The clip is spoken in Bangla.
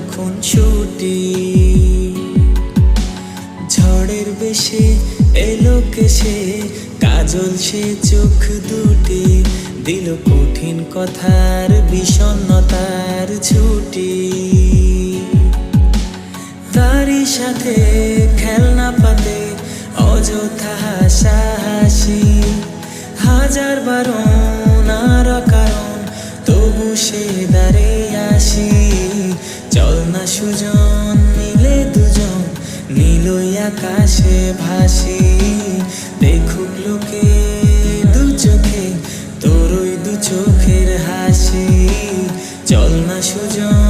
তখন ছুটি। ঝড়ের বেশে এলো কেসে, কাজল সে চোখ দুটি, দিল কঠিন কথার বিষণ্ণতার ছুটি। তারই সাথে খেলনা পাতে অযথা হাসাহাসি, হাজার বারণ আর কারণ তবু সে দাঁড়ে আসি। চল না সুজন মিলে দুজন, নীলই আকাশে ভাসি, দেখুক লোকে দু চোখে তোর ওই দু চোখের হাসি। চল না সুজন